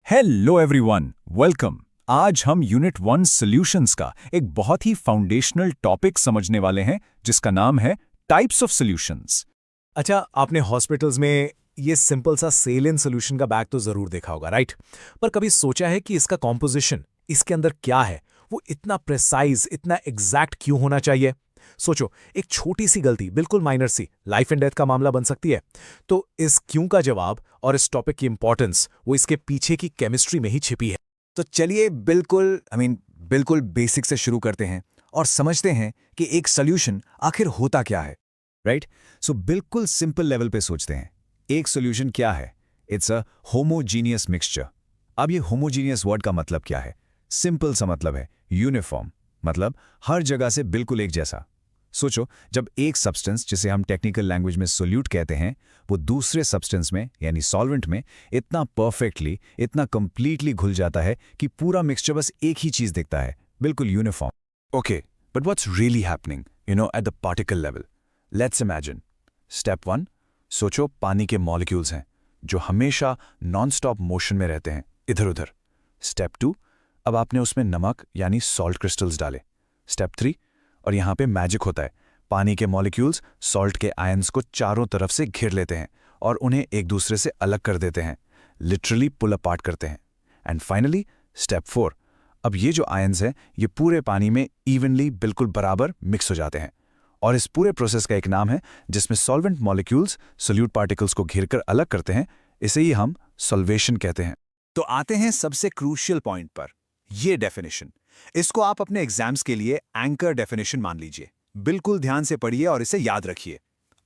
Hello everyone, welcome. आज हम unit 1 solutions का एक बहुत ही फाउंडेशनल टॉपिक समझने वाले हैं जिसका नाम है टाइप्स ऑफ सॉल्यूशंस। अच्छा, आपने हॉस्पिटल्स में ये सिंपल सा सेलिन सोल्यूशन का बैग तो जरूर देखा होगा, राइट? पर कभी सोचा है कि इसका कॉम्पोजिशन, इसके अंदर क्या है, वो इतना प्रिसाइज, इतना एग्जैक्ट क्यों होना चाहिए? सोचो, एक छोटी सी गलती, बिल्कुल माइनर सी, लाइफ एंड डेथ का मामला बन सकती है। तो इस क्यों का जवाब और इस टॉपिक की इंपॉर्टेंस वो इसके पीछे की केमिस्ट्री में ही छिपी है। तो चलिए बिल्कुल बेसिक से शुरू करते हैं और समझते हैं कि एक सॉल्यूशन आखिर होता क्या है, राइट? सो बिल्कुल सिंपल लेवल पे सोचते हैं, एक सॉल्यूशन क्या है? It's a homogeneous mixture. अब ये होमोजीनियस वर्ड का मतलब क्या है? सिंपल सा मतलब है यूनिफॉर्म, मतलब हर जगह से बिल्कुल एक जैसा। सोचो, जब एक सब्सटेंस, जिसे हम टेक्निकल लैंग्वेज में सोल्यूट कहते हैं, वो दूसरे सब्सटेंस में यानी सॉल्वेंट में इतना परफेक्टली, इतना कंप्लीटली घुल जाता है कि पूरा मिक्सचर बस एक ही चीज दिखता है, बिल्कुल uniform. Okay, but what's really happening at the particle level? Let's imagine. Step 1, सोचो पानी के मॉलिक्यूल्स हैं जो हमेशा नॉन स्टॉप मोशन में रहते हैं, इधर उधर। स्टेप 2, अब आपने उसमें नमक यानी सॉल्ट क्रिस्टल्स डाले। स्टेप 3, और यहां पे मैजिक होता है, पानी के मॉलिक्यूल्स सॉल्ट के आयंस को चारों तरफ से घेर लेते हैं और उन्हें एक दूसरे से अलग कर देते हैं, लिटरली पुल अपार्ट करते हैं। एंड फाइनली स्टेप 4, अब ये जो आयंस हैं ये पूरे पानी में इवनली, बिल्कुल बराबर मिक्स हो जाते हैं। और इस पूरे प्रोसेस का एक नाम है जिसमें सॉल्वेंट मॉलिक्यूल्स सोल्यूट पार्टिकल्स को घेरकर अलग करते हैं, इसे ही हम सॉल्वेशन कहते हैं। तो आते हैं सबसे क्रूशियल पॉइंट पर, ये डेफिनेशन। इसको आप अपने एग्जाम्स के लिए एंकर डेफिनेशन मान लीजिए। बिल्कुल ध्यान से पढ़िए और इसे याद रखिए।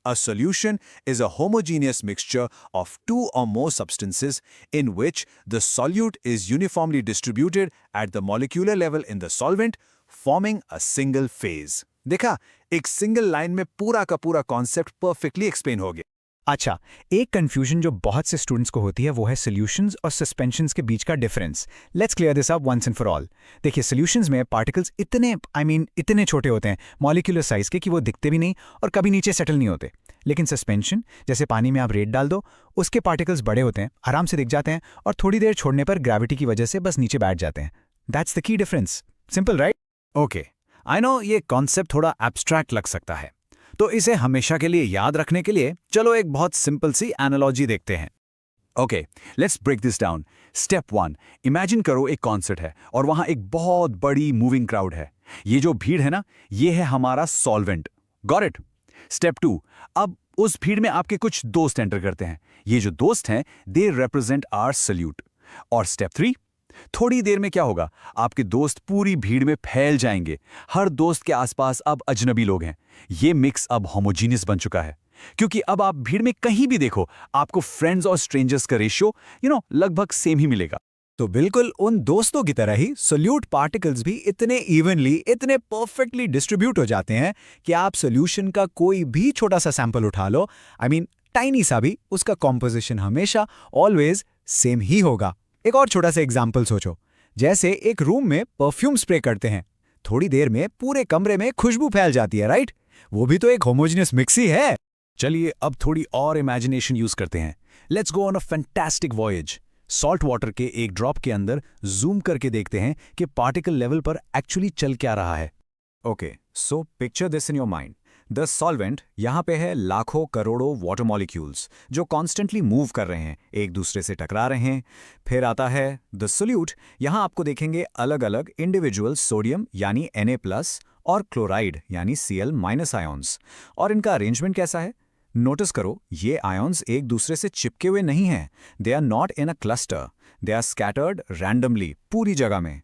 A solution is a homogeneous mixture of two or more substances in which the solute is uniformly distributed at the molecular level in the solvent, forming a single phase. देखा, एक सिंगल लाइन में पूरा का पूरा concept perfectly explain हो गया। अच्छा, एक कंफ्यूजन जो बहुत से स्टूडेंट्स को होती है वो है सॉल्यूशंस और सस्पेंशंस के बीच का difference. Let's clear this up once and for all. देखिए, सॉल्यूशंस में पार्टिकल्स इतने छोटे होते हैं, मॉलिक्यूलर साइज के, कि वो दिखते भी नहीं और कभी नीचे सेटल नहीं होते। लेकिन सस्पेंशन, जैसे पानी में आप रेत डाल दो, उसके पार्टिकल्स बड़े होते हैं, आराम से दिख जाते हैं और थोड़ी देर छोड़ने पर ग्रेविटी की वजह से बस नीचे बैठ जाते हैं। That's the key difference. Simple, right? Okay, I know ये कॉन्सेप्ट थोड़ा एब्स्ट्रैक्ट लग सकता है, तो इसे हमेशा के लिए याद रखने के लिए चलो एक बहुत सिंपल सी एनालॉजी देखते हैं। Okay, let's break this down. Step 1, imagine करो एक कॉन्सर्ट है और वहां एक बहुत बड़ी मूविंग क्राउड है। ये जो भीड़ है ना, ये है हमारा सॉल्वेंट। Got it? स्टेप 2, अब उस भीड़ में आपके कुछ दोस्त एंटर करते हैं। ये जो दोस्त हैं, दे रिप्रेजेंट आवर सॉल्यूट। और स्टेप 3, थोड़ी देर में क्या होगा, आपके दोस्त पूरी भीड़ में फैल जाएंगे। हर दोस्त के आसपास अब अजनबी लोग हैं। ये मिक्स अब होमोजीनियस बन चुका है, क्योंकि अब आप भीड़ में कहीं भी देखो, आपको फ्रेंड्स और स्ट्रेंजर्स का रेशियो लगभग सेम ही मिलेगा। तो बिल्कुल उन दोस्तों की तरह ही सोल्यूट पार्टिकल्स भी इतने इवनली, इतने परफेक्टली डिस्ट्रीब्यूट हो जाते हैं कि आप सोल्यूशन का कोई भी छोटा सा सैंपल उठा लो, टाइनी सा भी, उसका कॉम्पोजिशन हमेशा ऑलवेज सेम ही होगा। एक और छोटा सा एग्जाम्पल सोचो, जैसे एक रूम में परफ्यूम स्प्रे करते हैं, थोड़ी देर में पूरे कमरे में खुशबू फैल जाती है, राइट? वो भी तो एक होमोजेनियस मिक्स ही है। चलिए अब थोड़ी और इमेजिनेशन यूज करते हैं। Let's go on a fantastic voyage. Salt water के एक ड्रॉप के अंदर जूम करके देखते हैं कि पार्टिकल लेवल पर एक्चुअली चल क्या रहा है। Okay, so picture this in your mind. The solvent यहाँ पे है लाखों करोड़ों वाटर मॉलिक्यूल्स जो कॉन्स्टेंटली मूव कर रहे हैं, एक दूसरे से टकरा रहे हैं। फिर आता है द सोल्यूट। यहाँ आपको देखेंगे अलग अलग इंडिविजुअल सोडियम यानी Na+ और क्लोराइड यानी Cl- आयॉन्स। और इनका अरेंजमेंट कैसा है? नोटिस करो, ये आयॉन्स एक दूसरे से चिपके हुए नहीं हैं। They are not in a cluster, they are scattered randomly पूरी जगह में।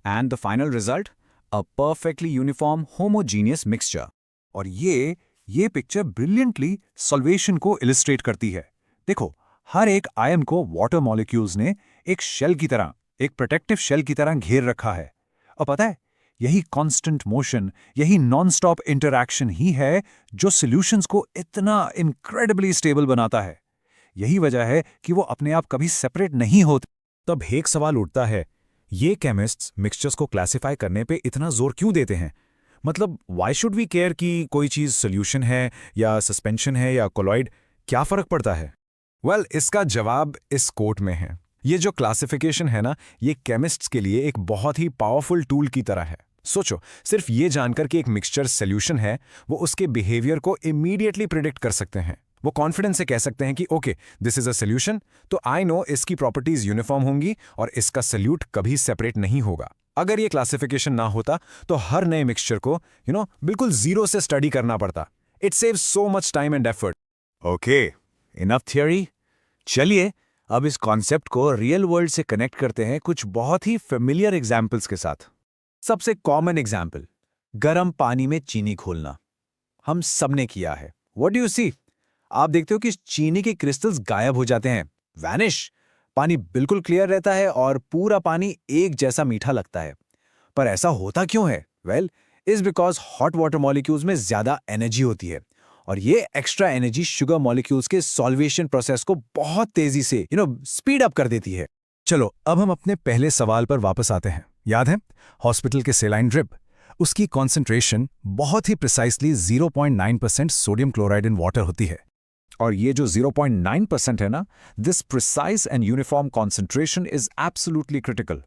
And the final result, a perfectly uniform homogeneous mixture. और ये पिक्चर ब्रिलियंटली सॉल्वेशन को इलिस्ट्रेट करती है। देखो, हर एक आयन को वाटर मॉलिक्यूल्स ने एक शेल की तरह, एक प्रोटेक्टिव शेल की तरह घेर रखा है। और पता है, यही कांस्टेंट मोशन, यही नॉन स्टॉप इंटरैक्शन ही है जो सॉल्यूशंस को इतना इनक्रेडिबली स्टेबल बनाता है। यही वजह है कि वो अपने आप कभी सेपरेट नहीं होते। तब एक सवाल उठता है, ये केमिस्ट्स मिक्सचर्स को क्लासिफाई करने पे इतना जोर क्यों देते हैं? मतलब व्हाई शुड वी केयर कि कोई चीज सॉल्यूशन है या सस्पेंशन है या कोलॉइड? क्या फर्क पड़ता है? इसका जवाब इस कोट में है। ये जो क्लासिफिकेशन है ना, ये केमिस्ट्स के लिए एक बहुत ही पावरफुल टूल की तरह है। सोचो, सिर्फ ये जानकर कि एक मिक्सचर सॉल्यूशन है, वो उसके बिहेवियर को इमीडिएटली प्रिडिक्ट कर सकते हैं। वो कॉन्फिडेंस से कह सकते हैं कि okay, this is a solution, तो आई नो इसकी प्रॉपर्टीज यूनिफॉर्म होंगी और इसका सॉल्यूट कभी सेपरेट नहीं होगा। अगर ये क्लासिफिकेशन ना होता तो हर नए मिक्सचर को बिल्कुल जीरो से स्टडी करना पड़ता। It saves so much time and effort. Okay, enough theory. चलिए अब इस कॉन्सेप्ट को रियल वर्ल्ड से कनेक्ट करते हैं कुछ बहुत ही फेमिलियर एग्जाम्पल्स के साथ। सबसे कॉमन एग्जाम्पल, गर्म पानी में चीनी घोलना। हम सबने किया है। What do you see? आप देखते हो कि चीनी के क्रिस्टल्स गायब हो जाते हैं, वैनिश। पानी बिल्कुल क्लियर रहता है और पूरा पानी एक जैसा मीठा लगता है। पर ऐसा होता क्यों है? Well, is because hot water molecules में ज्यादा एनर्जी होती है और ये एक्स्ट्रा एनर्जी शुगर मॉलिक्यूल्स के सॉल्वेशन प्रोसेस को बहुत तेजी से स्पीड अप कर देती है। चलो अब हम अपने पहले सवाल पर वापस आते हैं। याद है हॉस्पिटल के सेलाइन ड्रिप? उसकी कॉन्सेंट्रेशन बहुत ही precisely 0.9% sodium chloride in water होती है। और ये जो 0.9% है ना, this precise and uniform concentration is absolutely critical,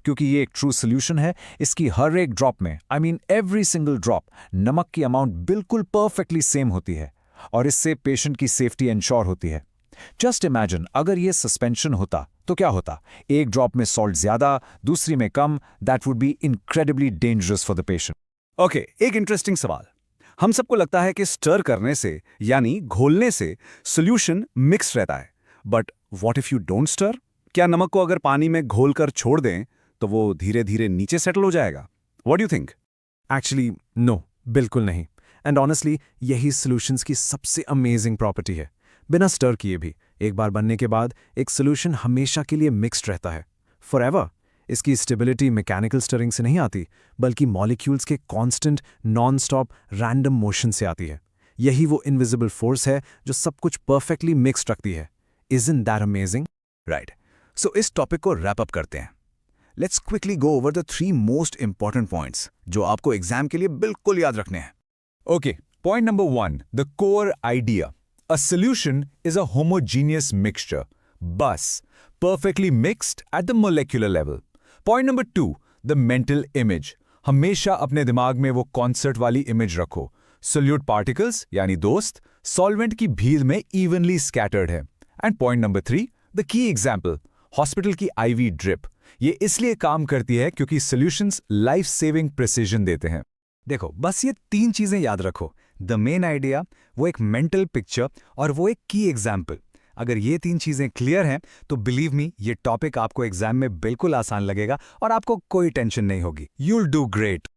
क्योंकि ये एक ट्रू सोल्यूशन है। इसकी हर एक ड्रॉप में, I mean every single drop, नमक की अमाउंट बिल्कुल परफेक्टली सेम होती है और इससे पेशेंट की सेफ्टी इंश्योर होती है। जस्ट इमेजिन, अगर ये सस्पेंशन होता तो क्या होता? एक ड्रॉप में सॉल्ट ज्यादा, दूसरी में कम, that would be incredibly dangerous for the patient. Okay, एक इंटरेस्टिंग सवाल। हम सबको लगता है कि स्टर करने से यानी घोलने से सॉल्यूशन मिक्स रहता है, but what if you don't stir? क्या नमक को अगर पानी में घोलकर छोड़ दें तो वो धीरे धीरे नीचे सेटल हो जाएगा? What do you think? Actually no, बिल्कुल नहीं। एंड ऑनेस्टली यही सॉल्यूशंस की सबसे अमेजिंग प्रॉपर्टी है। बिना स्टर किए भी एक बार बनने के बाद एक सॉल्यूशन हमेशा के लिए मिक्स्ड रहता है, फॉरएवर। इसकी स्टेबिलिटी मैकेनिकल स्टरिंग से नहीं आती, बल्कि मॉलिक्यूल्स के constant non stop random motion से आती है। यही वो इनविजिबल फोर्स है जो सब कुछ परफेक्टली मिक्स्ड रखती है। Isn't that amazing? राइट, सो इस टॉपिक को रैप अप करते हैं। Let's quickly go over the 3 most important points जो आपको एग्जाम के लिए बिल्कुल याद रखने हैं। Okay, point number 1, the core idea. A solution is a homogeneous mixture, bus, perfectly mixed at the molecular level. Point number 2, the mental image. हमेशा अपने दिमाग में वो कॉन्सर्ट वाली इमेज रखो। सोल्यूट पार्टिकल्स यानी दोस्त सॉल्वेंट की भीड़ में इवनली स्कैटर्ड है। And point number 3, the key example, hospital की IV ड्रिप। ये इसलिए काम करती है क्योंकि सॉल्यूशंस लाइफ सेविंग प्रिसीजन देते हैं। देखो, बस ये 3 चीजें याद रखो, द मेन आइडिया, वो एक मेंटल पिक्चर और वो एक की एग्जाम्पल। अगर ये 3 चीजें क्लियर हैं तो बिलीव मी, ये टॉपिक आपको एग्जाम में बिल्कुल आसान लगेगा और आपको कोई टेंशन नहीं होगी। You'll do great.